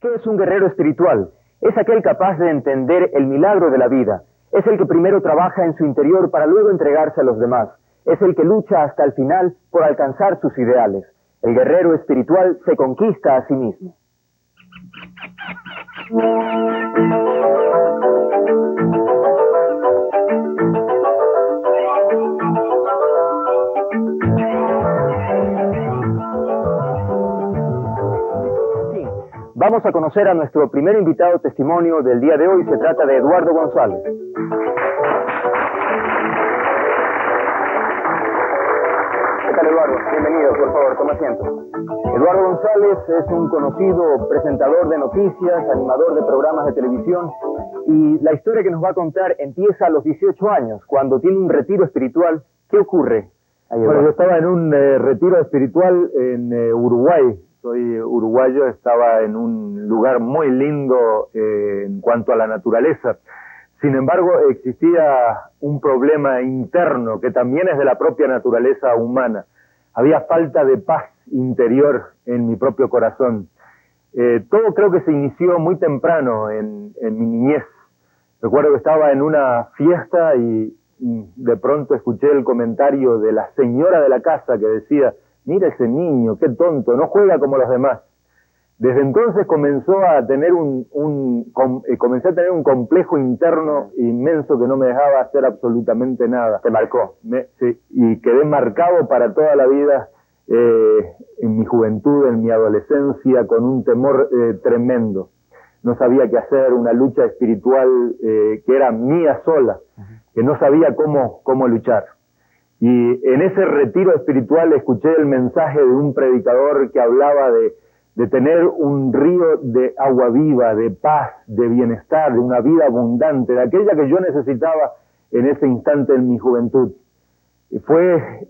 ¿Qué es un guerrero espiritual? Es aquel capaz de entender el milagro de la vida. Es el que primero trabaja en su interior para luego entregarse a los demás. Es el que lucha hasta el final por alcanzar sus ideales. El guerrero espiritual se conquista a sí mismo. Vamos a conocer a nuestro primer invitado testimonio del día de hoy. Se trata de Eduardo González. ¿Qué tal, Eduardo? Bienvenido, por favor, toma asiento. Eduardo González es un conocido presentador de noticias, animador de programas de televisión, y la historia que nos va a contar empieza a los 18 años, cuando tiene un retiro espiritual. ¿Qué ocurre? Bueno, yo estaba en un retiro espiritual en Uruguay. Soy uruguayo, estaba en un lugar muy lindo en cuanto a la naturaleza. Sin embargo, existía un problema interno que también es de la propia naturaleza humana. Había falta de paz interior en mi propio corazón. Todo creo que se inició muy temprano en mi niñez. Recuerdo que estaba en una fiesta y de pronto escuché el comentario de la señora de la casa que decía: mira ese niño, qué tonto, no juega como los demás. Desde entonces comencé a tener un complejo interno inmenso que no me dejaba hacer absolutamente nada. ¿Te marcó? Sí, y quedé marcado para toda la vida, en mi juventud, en mi adolescencia, con un temor tremendo. No sabía qué hacer, una lucha espiritual que era mía sola, que no sabía cómo luchar. Y en ese retiro espiritual escuché el mensaje de un predicador que hablaba de tener un río de agua viva, de paz, de bienestar, de una vida abundante, de aquella que yo necesitaba en ese instante en mi juventud. Y fue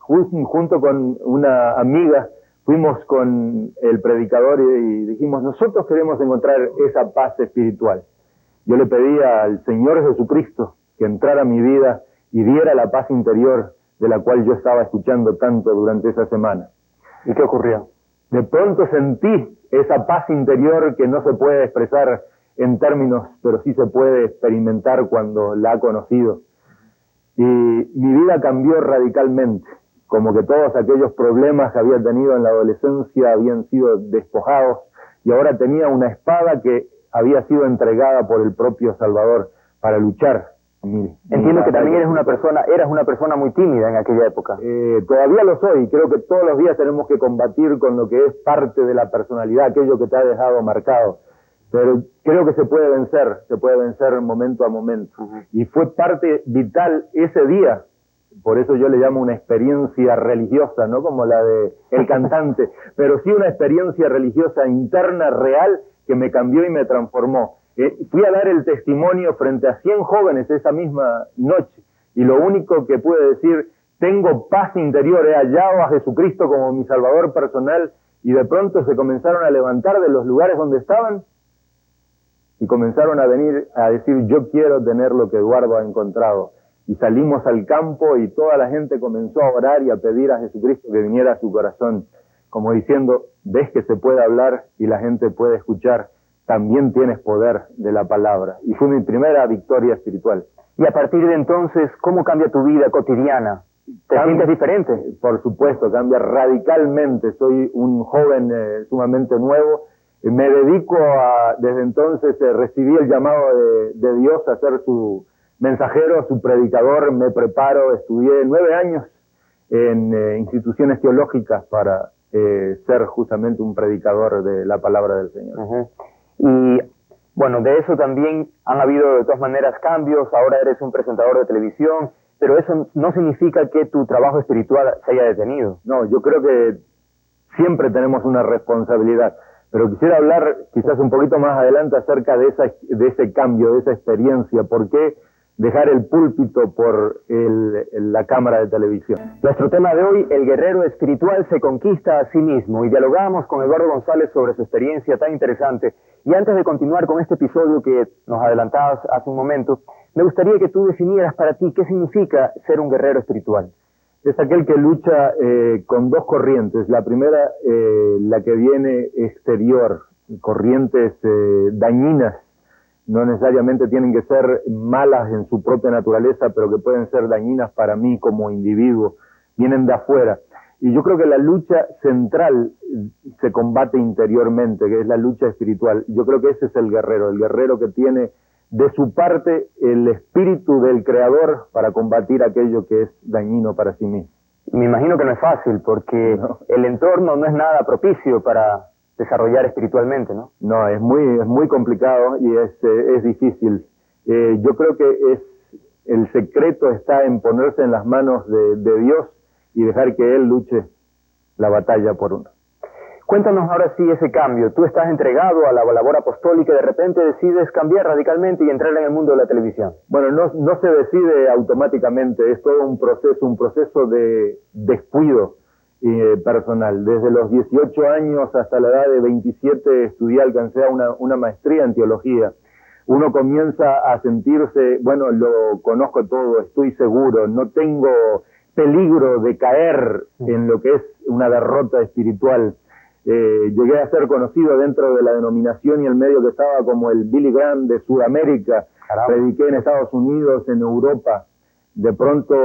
junto con una amiga, fuimos con el predicador y dijimos: nosotros queremos encontrar esa paz espiritual. Yo le pedí al Señor Jesucristo que entrara a mi vida y diera la paz interior de la cual yo estaba escuchando tanto durante esa semana. ¿Y qué ocurrió? De pronto sentí esa paz interior que no se puede expresar en términos, pero sí se puede experimentar cuando la ha conocido. Y mi vida cambió radicalmente, como que todos aquellos problemas que había tenido en la adolescencia habían sido despojados y ahora tenía una espada que había sido entregada por el propio Salvador para luchar. Entiendo que también eras una persona muy tímida en aquella época. Todavía lo soy. Creo que todos los días tenemos que combatir con lo que es parte de la personalidad, aquello que te ha dejado marcado. Pero creo que se puede vencer momento a momento. Y fue parte vital ese día. Por eso yo le llamo una experiencia religiosa, no como la de el cantante, pero sí una experiencia religiosa interna, real, que me cambió y me transformó. Fui a dar el testimonio frente a 100 jóvenes esa misma noche, y lo único que pude decir: tengo paz interior, he hallado a Jesucristo como mi Salvador personal. Y de pronto se comenzaron a levantar de los lugares donde estaban y comenzaron a venir a decir: yo quiero tener lo que Eduardo ha encontrado. Y salimos al campo y toda la gente comenzó a orar y a pedir a Jesucristo que viniera a su corazón, como diciendo: ves que se puede hablar y la gente puede escuchar, también tienes poder de la palabra. Y fue mi primera victoria espiritual. Y a partir de entonces, ¿cómo cambia tu vida cotidiana? ¿Te sientes diferente? Por supuesto, cambia radicalmente. Soy un joven sumamente nuevo. Me dedico desde entonces, recibí el llamado de Dios a ser su mensajero, su predicador. Me preparo, estudié 9 años en instituciones teológicas para ser justamente un predicador de la palabra del Señor. Y bueno, de eso también han habido de todas maneras cambios. Ahora eres un presentador de televisión, pero eso no significa que tu trabajo espiritual se haya detenido. No, yo creo que siempre tenemos una responsabilidad, pero quisiera hablar quizás un poquito más adelante acerca de ese cambio, de esa experiencia. ¿Por qué dejar el púlpito por la cámara de televisión? Nuestro tema de hoy: el guerrero espiritual se conquista a sí mismo, y dialogamos con Eduardo González sobre su experiencia tan interesante. Y antes de continuar con este episodio que nos adelantabas hace un momento, me gustaría que tú definieras para ti qué significa ser un guerrero espiritual. Es aquel que lucha con dos corrientes. La primera, la que viene exterior, corrientes dañinas, no necesariamente tienen que ser malas en su propia naturaleza, pero que pueden ser dañinas para mí como individuo, vienen de afuera. Y yo creo que la lucha central se combate interiormente, que es la lucha espiritual. Yo creo que ese es el guerrero que tiene de su parte el espíritu del Creador para combatir aquello que es dañino para sí mismo. Me imagino que no es fácil, porque el entorno no es nada propicio para desarrollar espiritualmente, ¿no? No, es muy complicado y es difícil. Yo creo que el secreto está en ponerse en las manos de Dios y dejar que Él luche la batalla por uno. Cuéntanos ahora sí ese cambio. Tú estás entregado a la labor apostólica y de repente decides cambiar radicalmente y entrar en el mundo de la televisión. Bueno, no se decide automáticamente, es todo un proceso de descuido personal. Desde los 18 años hasta la edad de 27 estudié, alcancé una maestría en teología. Uno comienza a sentirse, bueno, lo conozco todo, estoy seguro, no tengo peligro de caer en lo que es una derrota espiritual. Llegué a ser conocido dentro de la denominación y el medio que estaba como el Billy Graham de Sudamérica. Caramba. Prediqué en Estados Unidos, en Europa. De pronto,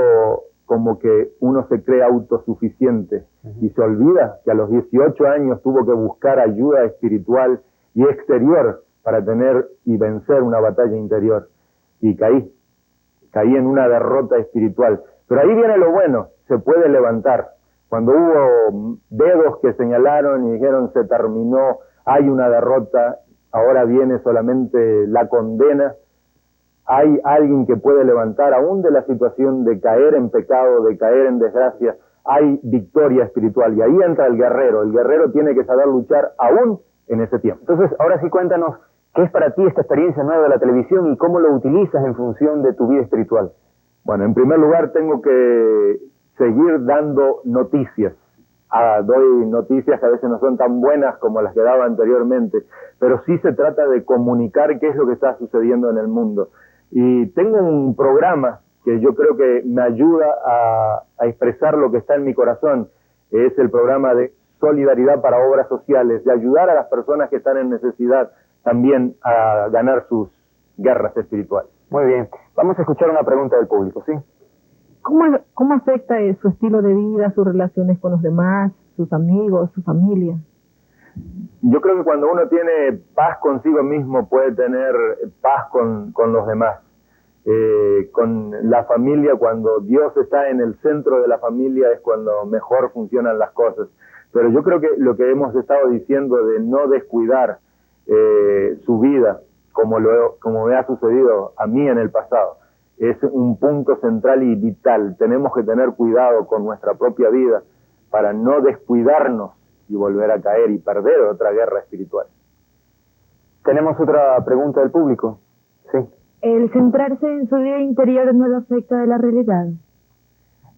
como que uno se cree autosuficiente y se olvida que a los 18 años tuvo que buscar ayuda espiritual y exterior para tener y vencer una batalla interior. Y caí en una derrota espiritual. Pero ahí viene lo bueno, se puede levantar. Cuando hubo dedos que señalaron y dijeron se terminó, hay una derrota, ahora viene solamente la condena, hay alguien que puede levantar aún de la situación de caer en pecado, de caer en desgracia, hay victoria espiritual y ahí entra el guerrero tiene que saber luchar aún en ese tiempo. Entonces, ahora sí cuéntanos, ¿qué es para ti esta experiencia nueva de la televisión y cómo lo utilizas en función de tu vida espiritual? Bueno, en primer lugar tengo que seguir dando noticias. Doy noticias que a veces no son tan buenas como las que daba anteriormente, pero sí se trata de comunicar qué es lo que está sucediendo en el mundo. Y tengo un programa que yo creo que me ayuda a expresar lo que está en mi corazón. Es el programa de Solidaridad para Obras Sociales, de ayudar a las personas que están en necesidad también a ganar sus guerras espirituales. Muy bien, vamos a escuchar una pregunta del público, ¿sí? ¿Cómo afecta su estilo de vida, sus relaciones con los demás, sus amigos, su familia? Yo creo que cuando uno tiene paz consigo mismo puede tener paz con los demás. Con la familia, cuando Dios está en el centro de la familia es cuando mejor funcionan las cosas. Pero yo creo que lo que hemos estado diciendo de no descuidar su vida, como me ha sucedido a mí en el pasado, es un punto central y vital. Tenemos que tener cuidado con nuestra propia vida para no descuidarnos y volver a caer y perder otra guerra espiritual. Tenemos otra pregunta del público. Sí. ¿El centrarse en su vida interior no lo afecta de la realidad?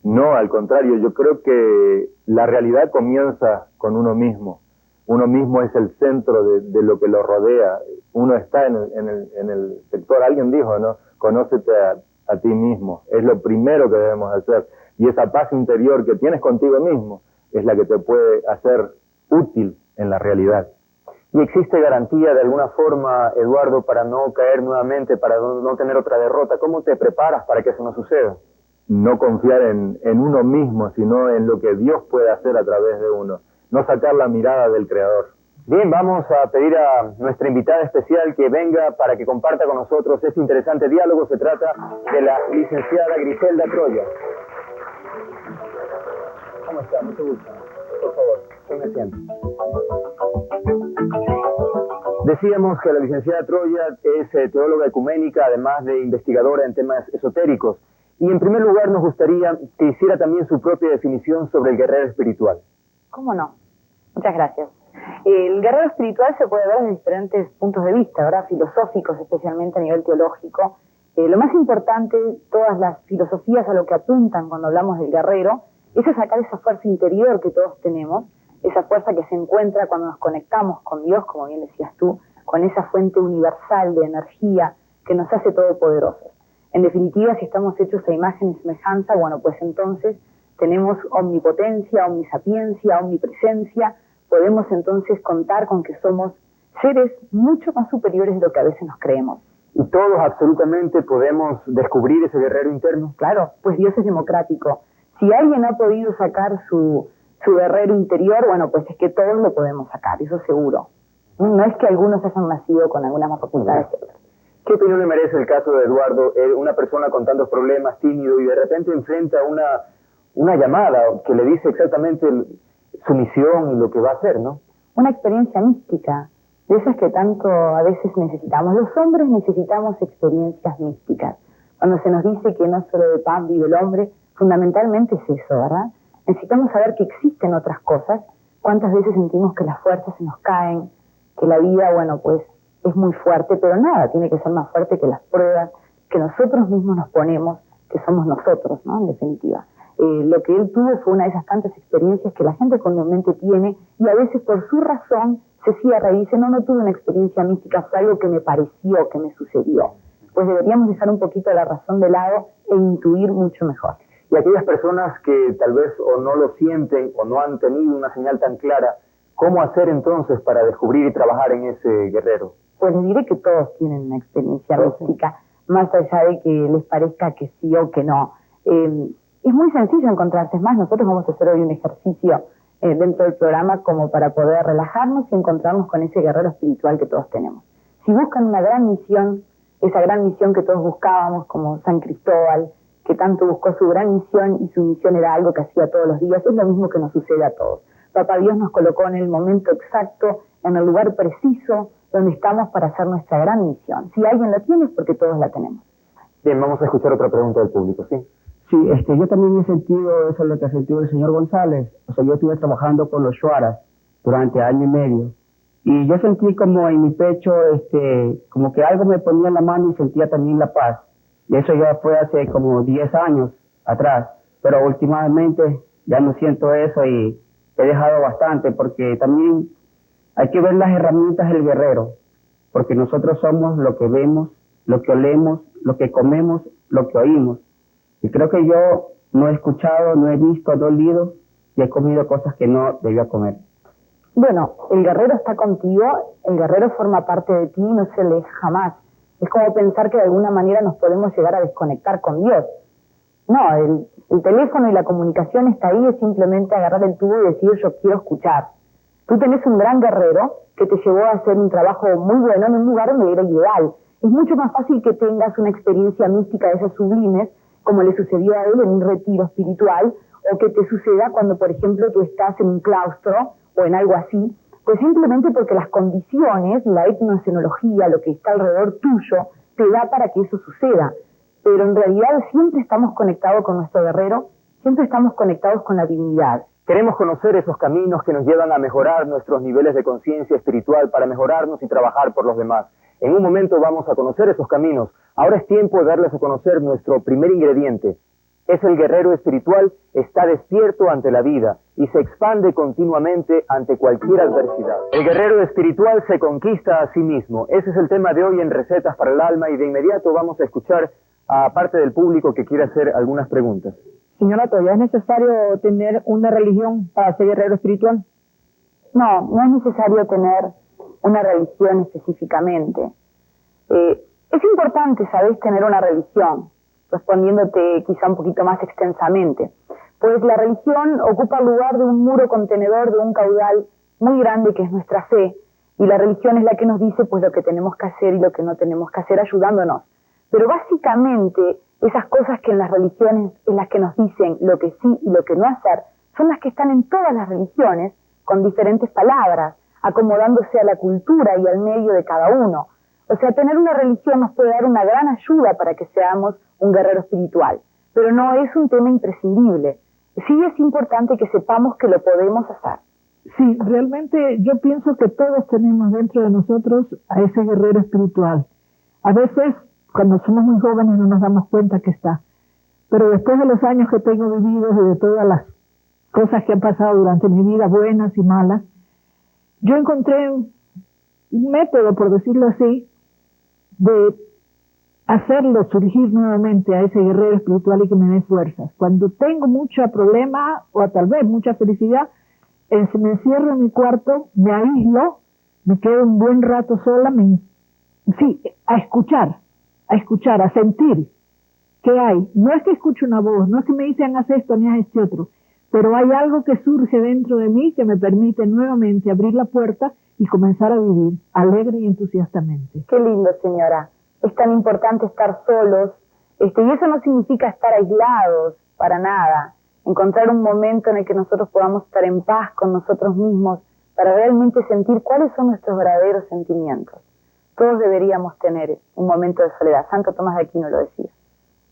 No, al contrario, yo creo que la realidad comienza con uno mismo. Uno mismo es el centro de lo que lo rodea. Uno está en el sector, alguien dijo, ¿no? Conócete a ti mismo. Es lo primero que debemos hacer. Y esa paz interior que tienes contigo mismo es la que te puede hacer útil en la realidad. ¿Y existe garantía de alguna forma, Eduardo, para no caer nuevamente, para no tener otra derrota? ¿Cómo te preparas para que eso no suceda? No confiar en uno mismo, sino en lo que Dios puede hacer a través de uno. No sacar la mirada del Creador. Bien, vamos a pedir a nuestra invitada especial que venga para que comparta con nosotros este interesante diálogo. Se trata de la licenciada Griselda Troya. ¿Cómo está? Mucho gusto. Por favor, tome asiento. Decíamos que la licenciada Troya es teóloga ecuménica, además de investigadora en temas esotéricos. Y en primer lugar nos gustaría que hiciera también su propia definición sobre el guerrero espiritual. ¿Cómo no? Muchas gracias. El guerrero espiritual se puede ver desde diferentes puntos de vista, ¿verdad? Filosóficos, especialmente a nivel teológico. Lo más importante, todas las filosofías a lo que apuntan cuando hablamos del guerrero, es a sacar esa fuerza interior que todos tenemos, esa fuerza que se encuentra cuando nos conectamos con Dios, como bien decías tú, con esa fuente universal de energía que nos hace todopoderosos. En definitiva, si estamos hechos a imagen y semejanza, bueno, pues entonces tenemos omnipotencia, omnisapiencia, omnipresencia. Podemos entonces contar con que somos seres mucho más superiores de lo que a veces nos creemos. ¿Y todos absolutamente podemos descubrir ese guerrero interno? Claro, pues Dios es democrático. Si alguien ha podido sacar su guerrero interior, bueno, pues es que todos lo podemos sacar, eso seguro. No es que algunos hayan nacido con algunas más facultades que otros. ¿Qué opinión le merece el caso de Eduardo? Una persona con tantos problemas, tímido, y de repente enfrenta una llamada que le dice exactamente su misión y lo que va a hacer, ¿no? Una experiencia mística, de esas que tanto a veces necesitamos. Los hombres necesitamos experiencias místicas. Cuando se nos dice que no solo de pan vive el hombre, fundamentalmente es eso, ¿verdad? Necesitamos saber que existen otras cosas. ¿Cuántas veces sentimos que las fuerzas se nos caen? Que la vida, bueno, pues es muy fuerte, pero nada tiene que ser más fuerte que las pruebas que nosotros mismos nos ponemos, que somos nosotros, ¿no? En definitiva. Lo que él tuvo fue una de esas tantas experiencias que la gente comúnmente tiene y a veces por su razón se cierra y dice, no tuve una experiencia mística, fue algo que me pareció, que me sucedió. Pues deberíamos dejar un poquito la razón de lado e intuir mucho mejor. Y aquellas personas que tal vez o no lo sienten o no han tenido una señal tan clara, ¿cómo hacer entonces para descubrir y trabajar en ese guerrero? Pues les diré que todos tienen una experiencia mística, más allá de que les parezca que sí o que no. Es muy sencillo encontrarse. Es más, nosotros vamos a hacer hoy un ejercicio dentro del programa como para poder relajarnos y encontrarnos con ese guerrero espiritual que todos tenemos. Si buscan una gran misión, esa gran misión que todos buscábamos, como San Cristóbal, que tanto buscó su gran misión y su misión era algo que hacía todos los días, es lo mismo que nos sucede a todos. Papá Dios nos colocó en el momento exacto, en el lugar preciso, donde estamos para hacer nuestra gran misión. Si alguien la tiene es porque todos la tenemos. Bien, vamos a escuchar otra pregunta del público, ¿sí? Sí, yo también he sentido eso, lo que ha sentido el señor González. O sea, yo estuve trabajando con los Shuaras durante año y medio. Y yo sentí como en mi pecho, como que algo me ponía en la mano y sentía también la paz. Y eso ya fue hace como 10 años atrás. Pero últimamente ya no siento eso y he dejado bastante porque también hay que ver las herramientas del guerrero. Porque nosotros somos lo que vemos, lo que olemos, lo que comemos, lo que oímos. Y creo que yo no he escuchado, no he visto, no he leído y he comido cosas que no debía comer. Bueno, el guerrero está contigo, el guerrero forma parte de ti y no se aleja jamás. Es como pensar que de alguna manera nos podemos llegar a desconectar con Dios. No, el teléfono y la comunicación está ahí, es simplemente agarrar el tubo y decir yo quiero escuchar. Tú tenés un gran guerrero que te llevó a hacer un trabajo muy bueno en un lugar donde era ideal. Es mucho más fácil que tengas una experiencia mística de esas sublimes, como le sucedió a él en un retiro espiritual, o que te suceda cuando, por ejemplo, tú estás en un claustro o en algo así, pues simplemente porque las condiciones, la etnoescenología, lo que está alrededor tuyo, te da para que eso suceda. Pero en realidad siempre estamos conectados con nuestro guerrero, siempre estamos conectados con la divinidad. Queremos conocer esos caminos que nos llevan a mejorar nuestros niveles de conciencia espiritual para mejorarnos y trabajar por los demás. En un momento vamos a conocer esos caminos. Ahora es tiempo de darles a conocer nuestro primer ingrediente. Es el guerrero espiritual, está despierto ante la vida y se expande continuamente ante cualquier adversidad. El guerrero espiritual se conquista a sí mismo. Ese es el tema de hoy en Recetas para el Alma y de inmediato vamos a escuchar a parte del público que quiere hacer algunas preguntas. Señora, ¿todavía es necesario tener una religión para ser guerrero espiritual? No es necesario tener una religión específicamente. Es importante, ¿sabes?, tener una religión, respondiéndote quizá un poquito más extensamente. Pues la religión ocupa el lugar de un muro contenedor, de un caudal muy grande que es nuestra fe, y la religión es la que nos dice pues lo que tenemos que hacer y lo que no tenemos que hacer, ayudándonos. Pero básicamente esas cosas que en las religiones es las que nos dicen lo que sí y lo que no hacer, son las que están en todas las religiones, con diferentes palabras, acomodándose a la cultura y al medio de cada uno. O sea, tener una religión nos puede dar una gran ayuda para que seamos un guerrero espiritual, pero no es un tema imprescindible. Sí es importante que sepamos que lo podemos hacer. Sí, realmente yo pienso que todos tenemos dentro de nosotros a ese guerrero espiritual. A veces, cuando somos muy jóvenes, no nos damos cuenta que está. Pero después de los años que tengo vividos y de todas las cosas que han pasado durante mi vida, buenas y malas, yo encontré un método, por decirlo así, de hacerlo surgir nuevamente a ese guerrero espiritual y que me dé fuerzas. Cuando tengo mucho problema o tal vez mucha felicidad, me encierro en mi cuarto, me aíslo, me quedo un buen rato sola, sí, a escuchar, a sentir qué hay. No es que escuche una voz, no es que me dicen haz esto ni haz este otro, pero hay algo que surge dentro de mí que me permite nuevamente abrir la puerta y comenzar a vivir alegre y entusiastamente. Qué lindo, señora. Es tan importante estar solos, y eso no significa estar aislados, para nada. Encontrar un momento en el que nosotros podamos estar en paz con nosotros mismos para realmente sentir cuáles son nuestros verdaderos sentimientos. Todos deberíamos tener un momento de soledad. Santo Tomás de Aquino lo decía.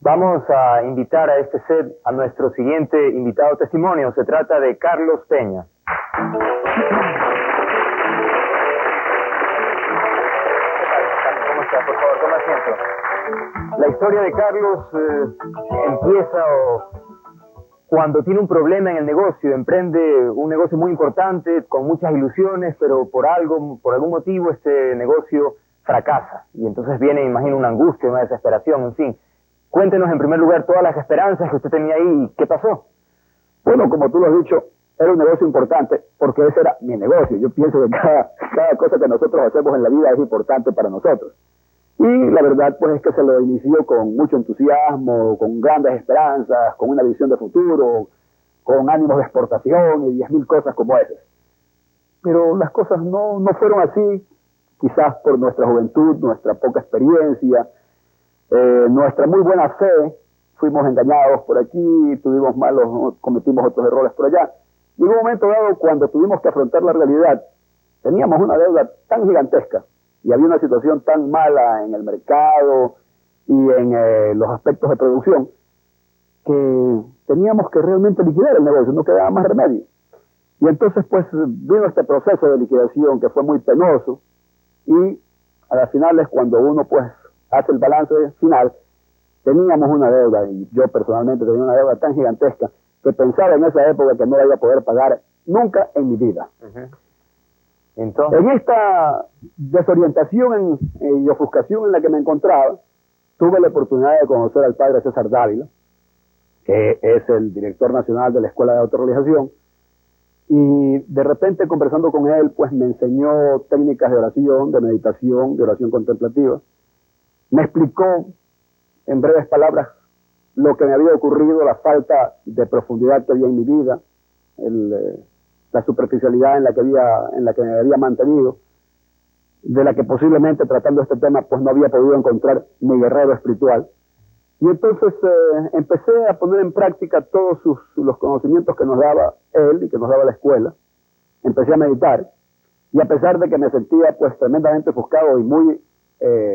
Vamos a invitar a este set a nuestro siguiente invitado testimonio. Se trata de Carlos Peña. ¿Cómo está? Por favor, toma asiento. La historia de Carlos empieza cuando tiene un problema en el negocio, emprende un negocio muy importante, con muchas ilusiones, pero por algún motivo este negocio fracasa. Y entonces viene, imagino, una angustia, una desesperación, en fin. Cuéntenos en primer lugar todas las esperanzas que usted tenía ahí y qué pasó. Bueno, como tú lo has dicho, era un negocio importante porque ese era mi negocio. Yo pienso que cada cosa que nosotros hacemos en la vida es importante para nosotros. Y la verdad pues es que se lo inició con mucho entusiasmo, con grandes esperanzas, con una visión de futuro, con ánimos de exportación y 10.000 cosas como esas. Pero las cosas no fueron así, quizás por nuestra juventud, nuestra poca experiencia, nuestra muy buena fe. Fuimos engañados por aquí, cometimos otros errores por allá. Llegó un momento dado cuando tuvimos que afrontar la realidad. Teníamos una deuda tan gigantesca y había una situación tan mala en el mercado y en los aspectos de producción que teníamos que realmente liquidar el negocio, no quedaba más remedio. Y entonces pues vino este proceso de liquidación que fue muy penoso y a las finales, cuando uno pues hace el balance final, teníamos una deuda, y yo personalmente tenía una deuda tan gigantesca que pensaba en esa época que no la iba a poder pagar nunca en mi vida. Entonces, en esta desorientación y ofuscación en la que me encontraba, tuve la oportunidad de conocer al padre César Dávila, que es el director nacional de la Escuela de Autorrealización, y de repente conversando con él, pues me enseñó técnicas de oración, de meditación, de oración contemplativa. Me explicó en breves palabras lo que me había ocurrido, la falta de profundidad que había en mi vida, la superficialidad en la que me había mantenido, de la que posiblemente tratando este tema pues no había podido encontrar mi guerrero espiritual. Y entonces empecé a poner en práctica todos los conocimientos que nos daba él y que nos daba la escuela. Empecé a meditar, y a pesar de que me sentía pues tremendamente ofuscado y muy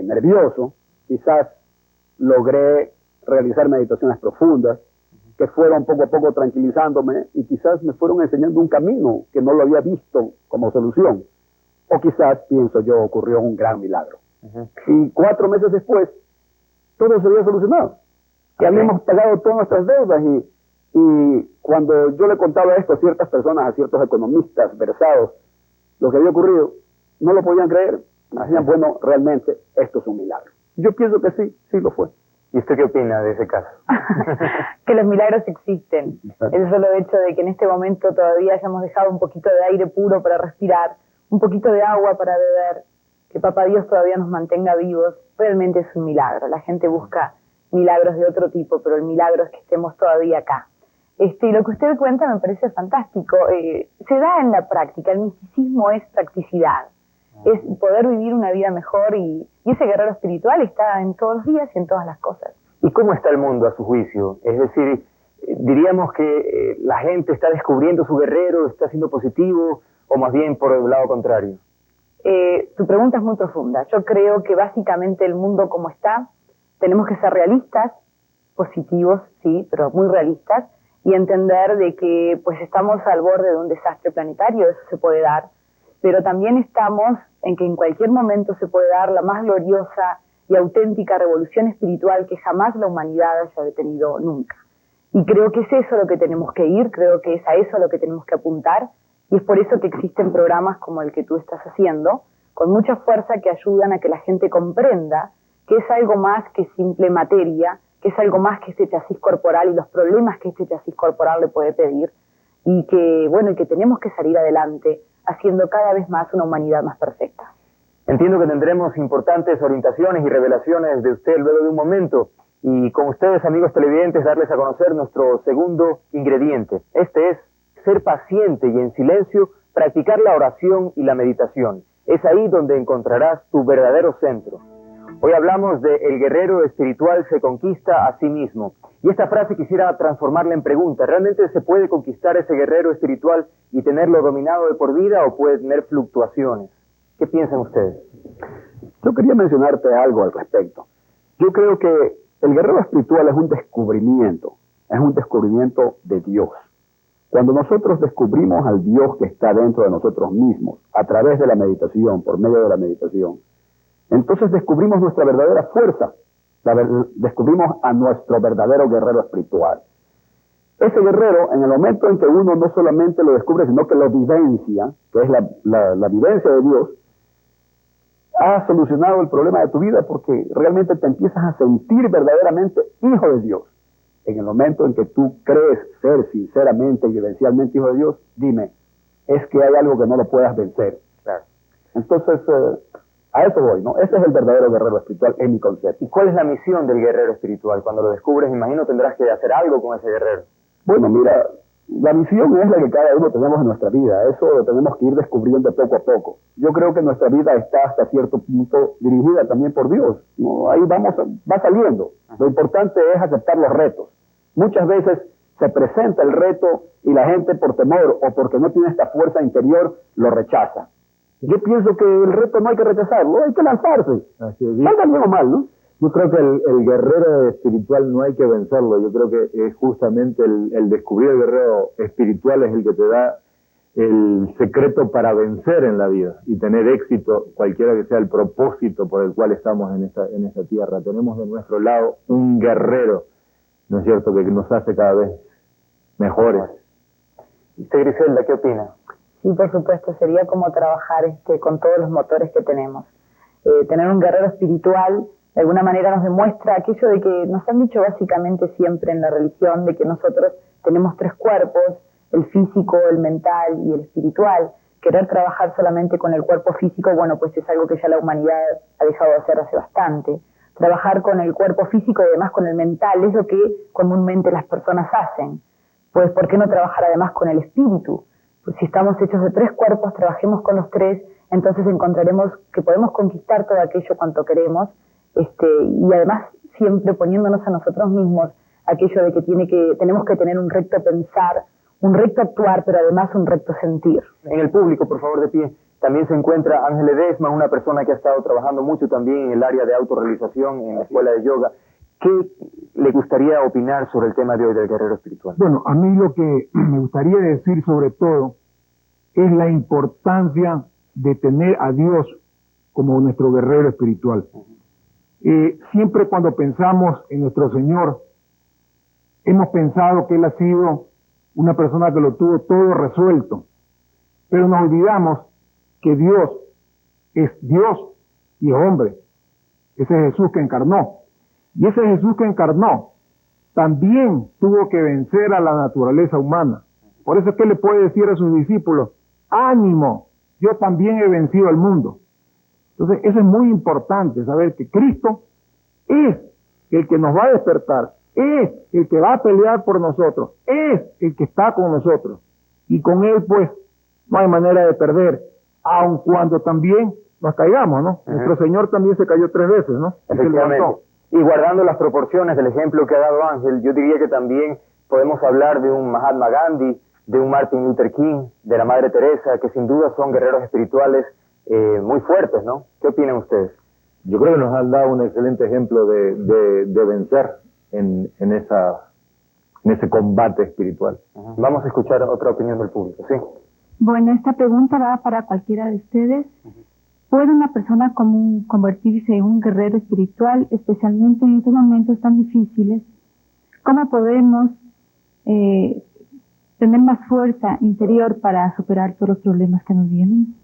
nervioso, quizás logré realizar meditaciones profundas que fueron poco a poco tranquilizándome y quizás me fueron enseñando un camino que no lo había visto como solución. O quizás, pienso yo, ocurrió un gran milagro. Y 4 meses después, todo se había solucionado. Que habíamos pagado todas nuestras deudas y cuando yo le contaba esto a ciertas personas, a ciertos economistas versados, lo que había ocurrido, no lo podían creer. Me decían, bueno, realmente esto es un milagro. Yo pienso que sí lo fue. ¿Y usted qué opina de ese caso? Que los milagros existen. El solo hecho de que en este momento todavía hayamos dejado un poquito de aire puro para respirar, un poquito de agua para beber, que Papá Dios todavía nos mantenga vivos, realmente es un milagro. La gente busca milagros de otro tipo, pero el milagro es que estemos todavía acá. Y lo que usted cuenta me parece fantástico. Se da en la práctica, el misticismo es practicidad. Es poder vivir una vida mejor y ese guerrero espiritual está en todos los días y en todas las cosas. ¿Y cómo está el mundo a su juicio? Es decir, diríamos que la gente está descubriendo su guerrero, está siendo positivo, o más bien por el lado contrario. Tu pregunta es muy profunda. Yo creo que básicamente el mundo como está, tenemos que ser realistas, positivos, sí, pero muy realistas, y entender de que pues estamos al borde de un desastre planetario, eso se puede dar, pero también estamos en que en cualquier momento se puede dar la más gloriosa y auténtica revolución espiritual que jamás la humanidad haya tenido nunca. Y creo que es eso lo que tenemos que ir, creo que es a eso lo que tenemos que apuntar, y es por eso que existen programas como el que tú estás haciendo, con mucha fuerza, que ayudan a que la gente comprenda que es algo más que simple materia, que es algo más que este chasis corporal y los problemas que este chasis corporal le puede pedir, y que, bueno, y que tenemos que salir adelante haciendo cada vez más una humanidad más perfecta. Entiendo que tendremos importantes orientaciones y revelaciones de usted luego de un momento, y con ustedes, amigos televidentes, darles a conocer nuestro segundo ingrediente. Este es ser paciente y en silencio practicar la oración y la meditación. Es ahí donde encontrarás tu verdadero centro. Hoy hablamos de el guerrero espiritual se conquista a sí mismo. Y esta frase quisiera transformarla en pregunta. ¿Realmente se puede conquistar ese guerrero espiritual y tenerlo dominado de por vida, o puede tener fluctuaciones? ¿Qué piensan ustedes? Yo quería mencionarte algo al respecto. Yo creo que el guerrero espiritual es un descubrimiento de Dios. Cuando nosotros descubrimos al Dios que está dentro de nosotros mismos, a través de la meditación, por medio de la meditación, entonces descubrimos nuestra verdadera fuerza, descubrimos a nuestro verdadero guerrero espiritual. Ese guerrero, en el momento en que uno no solamente lo descubre, sino que lo vivencia, que es la vivencia de Dios, ha solucionado el problema de tu vida, porque realmente te empiezas a sentir verdaderamente hijo de Dios. En el momento en que tú crees ser sinceramente y vivencialmente hijo de Dios, dime, es que hay algo que no lo puedas vencer. Claro. Entonces, a eso voy, ¿no? Ese es el verdadero guerrero espiritual en mi concepto. ¿Y cuál es la misión del guerrero espiritual? Cuando lo descubres, imagino tendrás que hacer algo con ese guerrero. Bueno, mira, la misión es la que cada uno tenemos en nuestra vida. Eso lo tenemos que ir descubriendo poco a poco. Yo creo que nuestra vida está hasta cierto punto dirigida también por Dios, ¿no? Ahí va saliendo. Lo importante es aceptar los retos. Muchas veces se presenta el reto y la gente, por temor o porque no tiene esta fuerza interior, lo rechaza. Yo pienso que el reto no hay que rechazarlo, hay que lanzarse. Salga bien o mal, ¿no? Yo creo que el guerrero espiritual no hay que vencerlo. Yo creo que es justamente el descubrir el guerrero espiritual es el que te da el secreto para vencer en la vida y tener éxito, cualquiera que sea el propósito por el cual estamos en esta tierra. Tenemos de nuestro lado un guerrero, ¿no es cierto?, que nos hace cada vez mejores. ¿Y usted, Griselda, qué opina? Sí, por supuesto, sería como trabajar con todos los motores que tenemos. Tener un guerrero espiritual de alguna manera nos demuestra aquello de que nos han dicho básicamente siempre en la religión, de que nosotros tenemos 3 cuerpos, el físico, el mental y el espiritual. Querer trabajar solamente con el cuerpo físico, bueno, pues es algo que ya la humanidad ha dejado de hacer hace bastante. Trabajar con el cuerpo físico y además con el mental es lo que comúnmente las personas hacen. Pues, ¿por qué no trabajar además con el espíritu? Pues si estamos hechos de 3 cuerpos, trabajemos con los 3, entonces encontraremos que podemos conquistar todo aquello cuanto queremos, y además siempre poniéndonos a nosotros mismos aquello de que tenemos que tener un recto pensar, un recto actuar, pero además un recto sentir. En el público, por favor, de pie, también se encuentra Ángel Ledesma, una persona que ha estado trabajando mucho también en el área de autorrealización en la escuela de yoga. ¿Qué le gustaría opinar sobre el tema de hoy del guerrero espiritual? Bueno, a mí lo que me gustaría decir sobre todo es la importancia de tener a Dios como nuestro guerrero espiritual. Siempre cuando pensamos en nuestro Señor, hemos pensado que Él ha sido una persona que lo tuvo todo resuelto, pero nos olvidamos que Dios es Dios y es hombre. Ese es Jesús que encarnó. Y ese Jesús que encarnó también tuvo que vencer a la naturaleza humana. Por eso es que Él le puede decir a sus discípulos, ánimo, yo también he vencido al mundo. Entonces, eso es muy importante, saber que Cristo es el que nos va a despertar, es el que va a pelear por nosotros, es el que está con nosotros. Y con Él, pues, no hay manera de perder, aun cuando también nos caigamos, ¿no? Nuestro Señor también se cayó 3 veces, ¿no? Efectivamente. Y guardando las proporciones del ejemplo que ha dado Ángel, yo diría que también podemos hablar de un Mahatma Gandhi, de un Martin Luther King, de la Madre Teresa, que sin duda son guerreros espirituales muy fuertes, ¿no? ¿Qué opinan ustedes? Yo creo que nos han dado un excelente ejemplo de vencer en ese combate espiritual. Vamos a escuchar otra opinión del público, ¿sí? Bueno, esta pregunta va para cualquiera de ustedes. ¿Puede una persona común convertirse en un guerrero espiritual, especialmente en estos momentos tan difíciles? ¿Cómo podemos tener más fuerza interior para superar todos los problemas que nos vienen?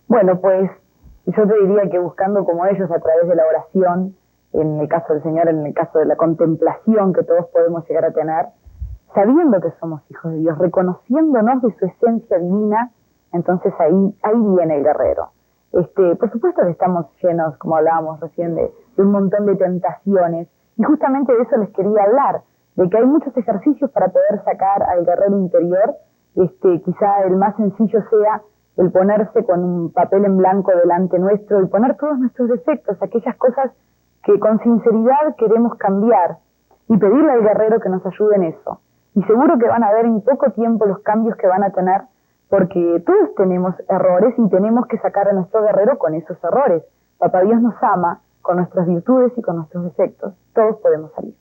Bueno, pues yo te diría que buscando como ellos a través de la oración, en el caso del Señor, en el caso de la contemplación que todos podemos llegar a tener, sabiendo que somos hijos de Dios, reconociéndonos de su esencia divina, Entonces ahí viene el guerrero. Por supuesto que estamos llenos, como hablábamos recién, de un montón de tentaciones, y justamente de eso les quería hablar, de que hay muchos ejercicios para poder sacar al guerrero interior. Quizá el más sencillo sea el ponerse con un papel en blanco delante nuestro y poner todos nuestros defectos, aquellas cosas que con sinceridad queremos cambiar, y pedirle al guerrero que nos ayude en eso. Y seguro que van a ver en poco tiempo los cambios que van a tener, porque todos tenemos errores y tenemos que sacar a nuestro guerrero con esos errores. Papá Dios nos ama con nuestras virtudes y con nuestros defectos. Todos podemos salir.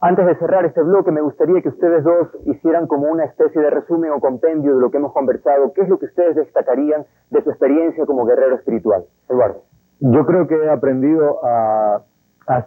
Antes de cerrar este bloque, me gustaría que ustedes dos hicieran como una especie de resumen o compendio de lo que hemos conversado. ¿Qué es lo que ustedes destacarían de su experiencia como guerrero espiritual? Eduardo. Yo creo que he aprendido a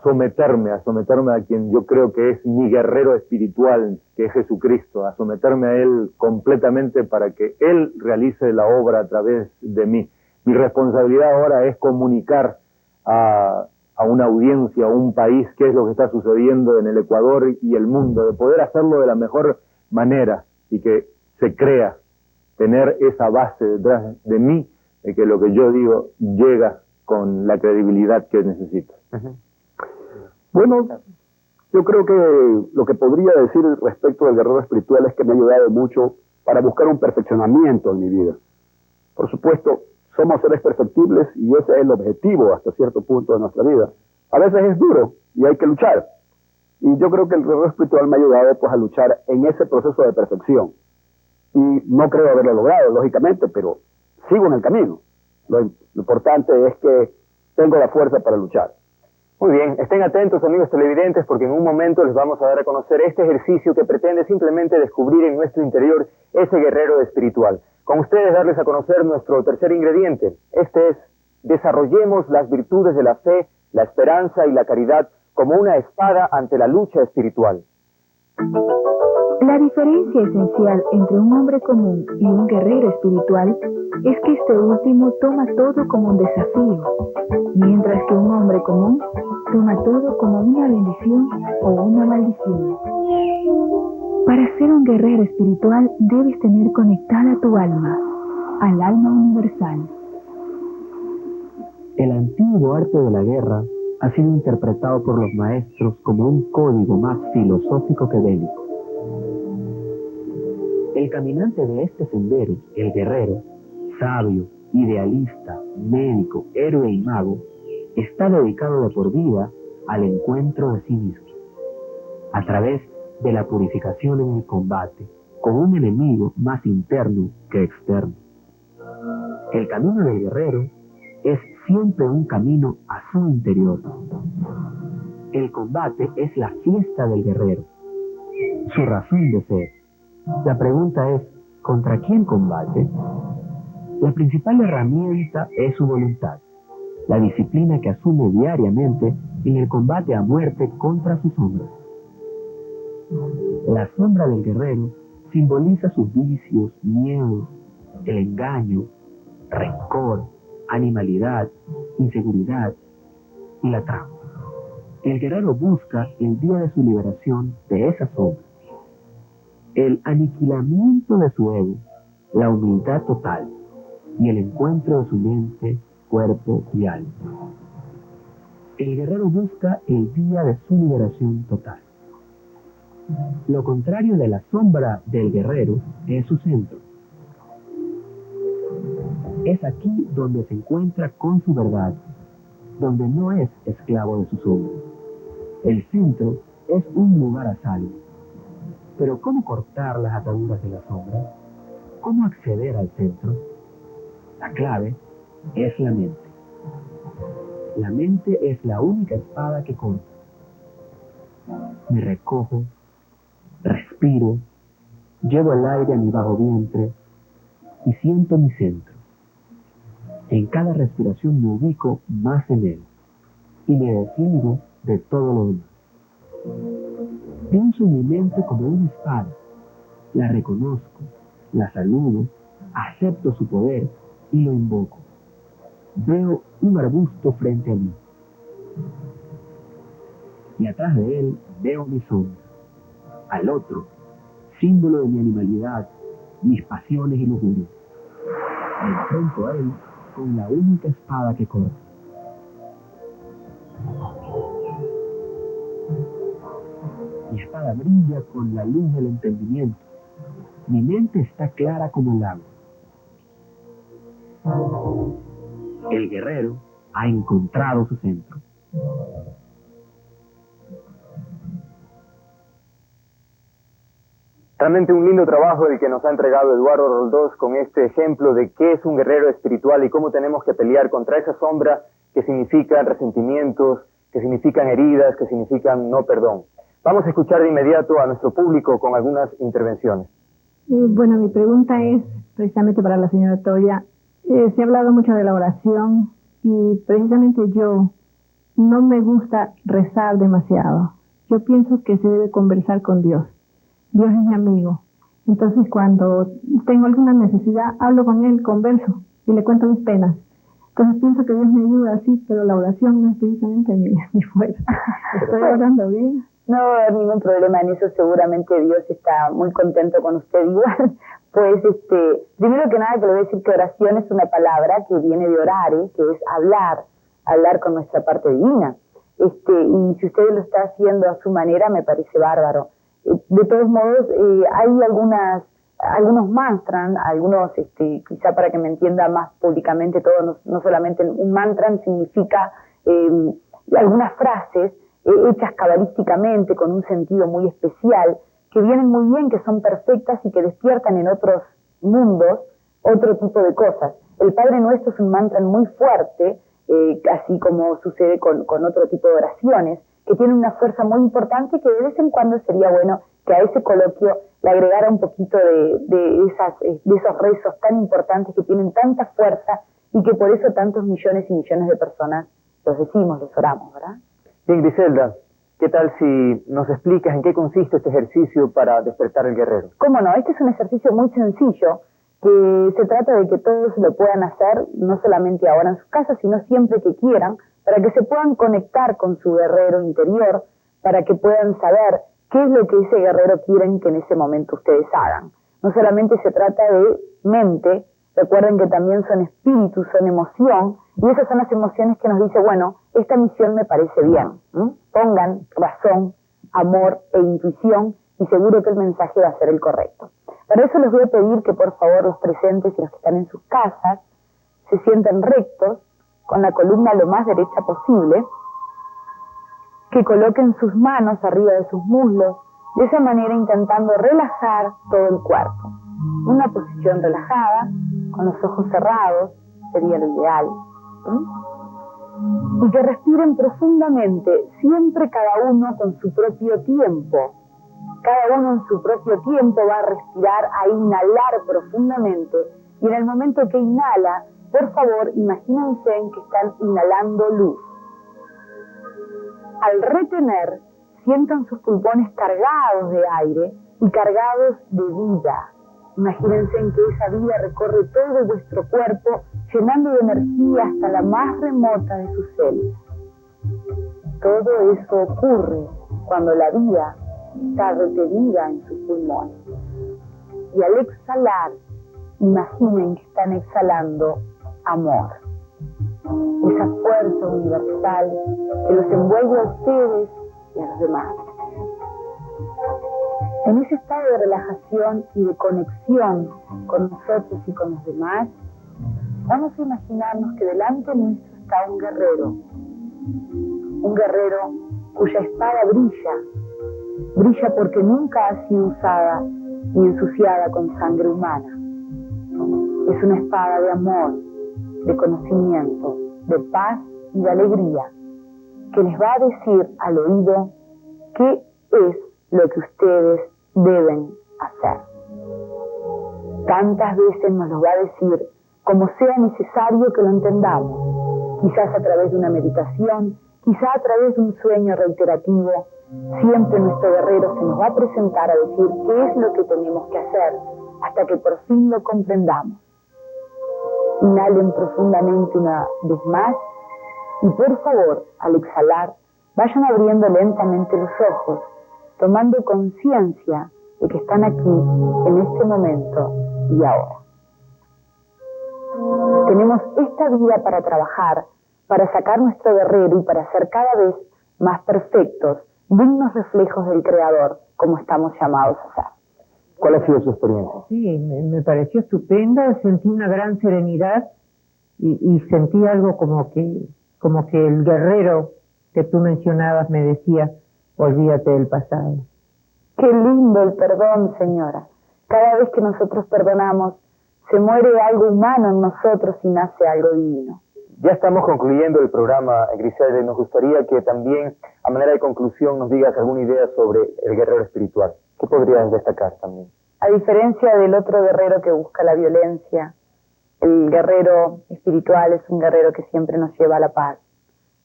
someterme a quien yo creo que es mi guerrero espiritual, que es Jesucristo, a someterme a Él completamente para que Él realice la obra a través de mí. Mi responsabilidad ahora es comunicar a una audiencia, a un país, qué es lo que está sucediendo en el Ecuador y el mundo, de poder hacerlo de la mejor manera y que se crea, tener esa base detrás de mí, de que lo que yo digo llega con la credibilidad que necesito. Uh-huh. Bueno, yo creo que lo que podría decir respecto del guerrero espiritual es que me ha ayudado mucho para buscar un perfeccionamiento en mi vida. Por supuesto, somos seres perfectibles y ese es el objetivo hasta cierto punto de nuestra vida. A veces es duro y hay que luchar. Y yo creo que el guerrero espiritual me ha ayudado pues a luchar en ese proceso de perfección. Y no creo haberlo logrado, lógicamente, pero sigo en el camino. Lo importante es que tengo la fuerza para luchar. Muy bien, estén atentos, amigos televidentes, porque en un momento les vamos a dar a conocer este ejercicio que pretende simplemente descubrir en nuestro interior ese guerrero espiritual. Con ustedes darles a conocer nuestro tercer ingrediente. Este es: desarrollemos las virtudes de la fe, la esperanza y la caridad como una espada ante la lucha espiritual. La diferencia esencial entre un hombre común y un guerrero espiritual es que este último toma todo como un desafío, mientras que un hombre común toma todo como una bendición o una maldición. Para ser un guerrero espiritual debes tener conectada tu alma al alma universal. El antiguo arte de la guerra ha sido interpretado por los maestros como un código más filosófico que bélico. El caminante de este sendero, el guerrero, sabio, idealista, médico, héroe y mago, está dedicado de por vida al encuentro de sí mismo, a través de la purificación en el combate, con un enemigo más interno que externo. El camino del guerrero es siempre un camino a su interior. El combate es la fiesta del guerrero, su razón de ser. La pregunta es, ¿contra quién combate? La principal herramienta es su voluntad, la disciplina que asume diariamente en el combate a muerte contra su sombra. La sombra del guerrero simboliza sus vicios, miedos, el engaño, rencor, animalidad, inseguridad y la trampa. El guerrero busca el día de su liberación de esa sombra, el aniquilamiento de su ego, la humildad total y el encuentro de su mente, cuerpo y alma. El guerrero busca el día de su liberación total. Lo contrario de la sombra del guerrero es su centro. Es aquí donde se encuentra con su verdad, donde no es esclavo de su sombra. El centro es un lugar a salvo. Pero ¿cómo cortar las ataduras de la sombra? ¿Cómo acceder al centro? La clave es la mente. La mente es la única espada que corta. Me recojo, respiro, llevo el aire a mi bajo vientre y siento mi centro. En cada respiración me ubico más en él y me desligo de todo lo demás. Pienso en mi mente como una espada, la reconozco, la saludo, acepto su poder y lo invoco. Veo un arbusto frente a mí y atrás de él veo mi sombra, al otro, símbolo de mi animalidad, mis pasiones y lujurias. Me enfrento a él con la única espada que conozco. Mi espada brilla con la luz del entendimiento. Mi mente está clara como el agua. El guerrero ha encontrado su centro. Realmente un lindo trabajo el que nos ha entregado Eduardo Roldós con este ejemplo de qué es un guerrero espiritual y cómo tenemos que pelear contra esa sombra que significan resentimientos, que significan heridas, que significan no perdón. Vamos a escuchar de inmediato a nuestro público con algunas intervenciones. Bueno, mi pregunta es precisamente para la señora Toya. Se ha hablado mucho de la oración y precisamente yo no me gusta rezar demasiado. Yo pienso que se debe conversar con Dios. Dios es mi amigo. Entonces, cuando tengo alguna necesidad, hablo con Él, converso y le cuento mis penas. Entonces, pienso que Dios me ayuda así, pero la oración no es precisamente mi fuerza. ¿Estoy orando bien? No va a haber ningún problema en eso, seguramente Dios está muy contento con usted igual. Pues, primero que nada, que le voy a decir que oración es una palabra que viene de orare, que es hablar con nuestra parte divina. Y si usted lo está haciendo a su manera, me parece bárbaro. De todos modos, hay algunos mantras, quizá para que me entienda más públicamente todo, no solamente un mantra significa algunas frases hechas cabalísticamente con un sentido muy especial, que vienen muy bien, que son perfectas y que despiertan en otros mundos otro tipo de cosas. El Padre Nuestro es un mantra muy fuerte, así como sucede con otro tipo de oraciones, que tiene una fuerza muy importante, que de vez en cuando sería bueno que a ese coloquio le agregara un poquito de esos rezos tan importantes que tienen tanta fuerza y que por eso tantos millones y millones de personas los decimos, los oramos, ¿verdad? Bien, Griselda, ¿qué tal si nos explicas en qué consiste este ejercicio para despertar el guerrero? ¿Cómo no? Este es un ejercicio muy sencillo, que se trata de que todos lo puedan hacer, no solamente ahora en sus casas, sino siempre que quieran, para que se puedan conectar con su guerrero interior, para que puedan saber qué es lo que ese guerrero quieren que en ese momento ustedes hagan. No solamente se trata de mente, recuerden que también son espíritus, son emoción, y esas son las emociones que nos dice, bueno, esta misión me parece bien. Pongan razón, amor e intuición, y seguro que el mensaje va a ser el correcto. Para eso les voy a pedir que por favor los presentes y los que están en sus casas se sienten rectos, con la columna lo más derecha posible, que coloquen sus manos arriba de sus muslos, de esa manera intentando relajar todo el cuerpo. Una posición relajada, con los ojos cerrados, sería lo ideal. Y que respiren profundamente, siempre cada uno con su propio tiempo. Cada uno en su propio tiempo va a respirar, a inhalar profundamente, y en el momento que inhala, por favor, imagínense en que están inhalando luz. Al retener, sientan sus pulmones cargados de aire y cargados de vida. Imagínense en que esa vida recorre todo vuestro cuerpo, llenando de energía hasta la más remota de sus células. Todo eso ocurre cuando la vida está retenida en sus pulmones. Y al exhalar, imaginen que están exhalando amor. Esa fuerza universal que los envuelve a ustedes y a los demás. En ese estado de relajación y de conexión con nosotros y con los demás, vamos a imaginarnos que delante nuestro está un guerrero cuya espada brilla porque nunca ha sido usada ni ensuciada con sangre humana. Es una espada de amor, de conocimiento, de paz y de alegría, que les va a decir al oído qué es lo que ustedes deben hacer. Tantas veces nos lo va a decir como sea necesario que lo entendamos, quizás a través de una meditación, quizás a través de un sueño reiterativo. Siempre nuestro guerrero se nos va a presentar a decir qué es lo que tenemos que hacer hasta que por fin lo comprendamos. Inhalen profundamente una vez más y por favor, al exhalar, vayan abriendo lentamente los ojos, tomando conciencia de que están aquí en este momento y ahora. Tenemos esta vida para trabajar, para sacar nuestro guerrero y para ser cada vez más perfectos, dignos reflejos del Creador, como estamos llamados a ser. ¿Cuál ha sido su experiencia? Sí, me pareció estupenda, sentí una gran serenidad y sentí algo como que el guerrero que tú mencionabas me decía, olvídate del pasado. Qué lindo el perdón, señora. Cada vez que nosotros perdonamos, se muere algo humano en nosotros y nace algo divino. Ya estamos concluyendo el programa, Griselda, y nos gustaría que también, a manera de conclusión, nos digas alguna idea sobre el guerrero espiritual. ¿Qué podrías destacar también? A diferencia del otro guerrero que busca la violencia, el guerrero espiritual es un guerrero que siempre nos lleva a la paz,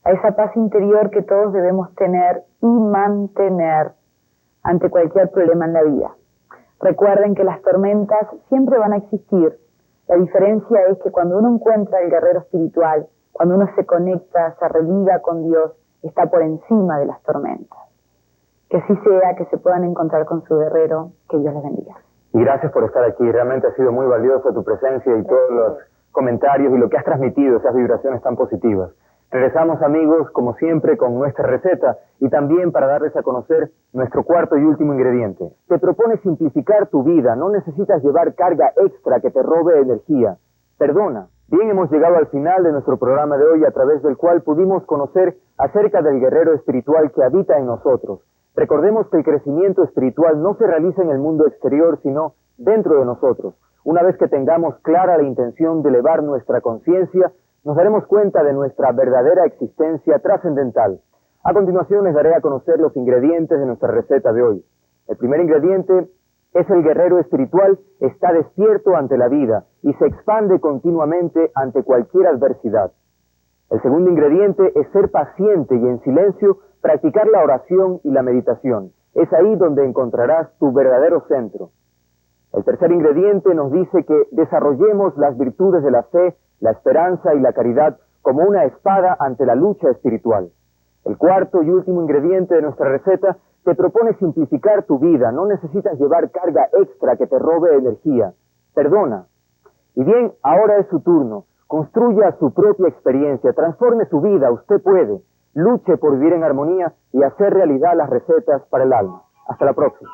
a esa paz interior que todos debemos tener y mantener ante cualquier problema en la vida. Recuerden que las tormentas siempre van a existir. La diferencia es que cuando uno encuentra el guerrero espiritual, cuando uno se conecta, se religa con Dios, está por encima de las tormentas. Que así sea, que se puedan encontrar con su guerrero, que Dios les bendiga. Y gracias por estar aquí, realmente ha sido muy valiosa tu presencia y todos los comentarios y lo que has transmitido, esas vibraciones tan positivas. Regresamos, amigos, como siempre, con nuestra receta y también para darles a conocer nuestro cuarto y último ingrediente. Te propones simplificar tu vida, no necesitas llevar carga extra que te robe energía. Perdona. Bien, hemos llegado al final de nuestro programa de hoy, a través del cual pudimos conocer acerca del guerrero espiritual que habita en nosotros. Recordemos que el crecimiento espiritual no se realiza en el mundo exterior, sino dentro de nosotros. Una vez que tengamos clara la intención de elevar nuestra conciencia, nos daremos cuenta de nuestra verdadera existencia trascendental. A continuación les daré a conocer los ingredientes de nuestra receta de hoy. El primer ingrediente es el guerrero espiritual, está despierto ante la vida y se expande continuamente ante cualquier adversidad. El segundo ingrediente es ser paciente y en silencio practicar la oración y la meditación. Es ahí donde encontrarás tu verdadero centro. El tercer ingrediente nos dice que desarrollemos las virtudes de la fe, la esperanza y la caridad como una espada ante la lucha espiritual. El cuarto y último ingrediente de nuestra receta te propone simplificar tu vida, no necesitas llevar carga extra que te robe energía. Perdona. Y bien, ahora es su turno. Construya su propia experiencia, transforme su vida, usted puede. Luche por vivir en armonía y hacer realidad las recetas para el alma. Hasta la próxima.